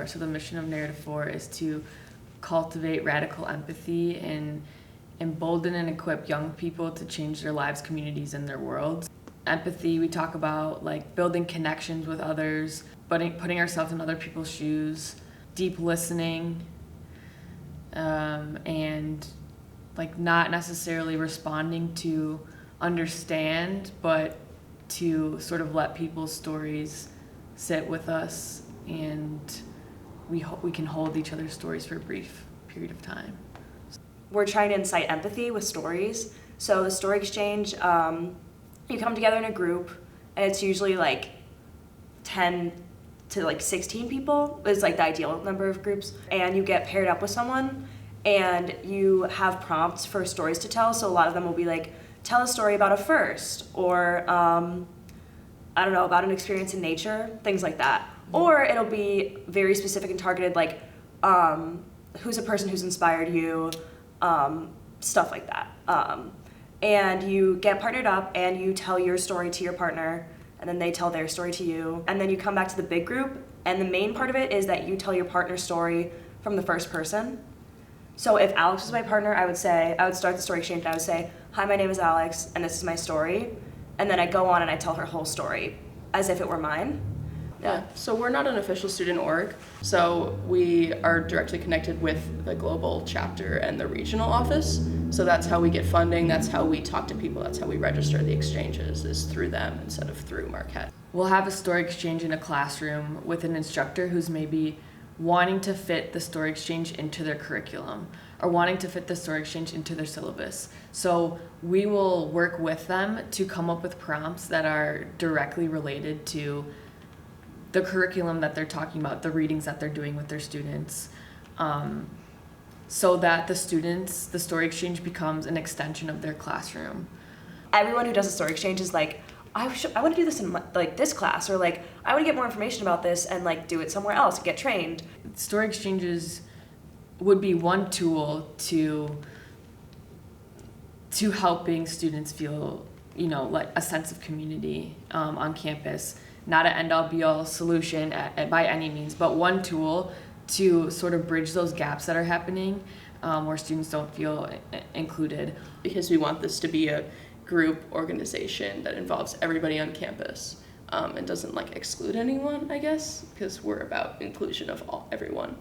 So the mission of Narrative 4 is to cultivate radical empathy and embolden and equip young people to change their lives, communities, and their worlds. Empathy, we talk about like building connections with others, putting ourselves in other people's shoes, deep listening, and like not necessarily responding to understand, but to sort of let people's stories sit with us, and we can hold each other's stories for a brief period of time. We're trying to incite empathy with stories. So the story exchange, you come together in a group, and it's usually like 10 to like 16 people is like the ideal number of groups. And you get paired up with someone, and you have prompts for stories to tell. So a lot of them will be like, tell a story about a first, or I don't know, about an experience in nature, things like that. Or it'll be very specific and targeted, like who's a person who's inspired you, stuff like that. And you get partnered up and you tell your story to your partner, and then they tell their story to you. And then you come back to the big group, and the main part of it is that you tell your partner's story from the first person. So if Alex was my partner, I would start the story exchange and I would say, hi, my name is Alex, and this is my story. And then I go on and I tell her whole story as if it were mine. Yeah, so we're not an official student org, so we are directly connected with the global chapter and the regional office. So that's how we get funding, that's how we talk to people, that's how we register the exchanges, is through them instead of through Marquette. We'll have a story exchange in a classroom with an instructor who's maybe wanting to fit the story exchange into their curriculum or wanting to fit the story exchange into their syllabus. So we will work with them to come up with prompts that are directly related to the curriculum that they're talking about, the readings that they're doing with their students, so that the story exchange becomes an extension of their classroom. Everyone who does a story exchange is like, I want to do this in like this class, or like I want to get more information about this and like do it somewhere else, get trained. Story exchanges would be one tool to helping students feel, like a sense of community on campus. Not an end-all be-all solution by any means, but one tool to sort of bridge those gaps that are happening where students don't feel included. Because we want this to be a group organization that involves everybody on campus and doesn't like exclude anyone, I guess, because we're about inclusion of everyone.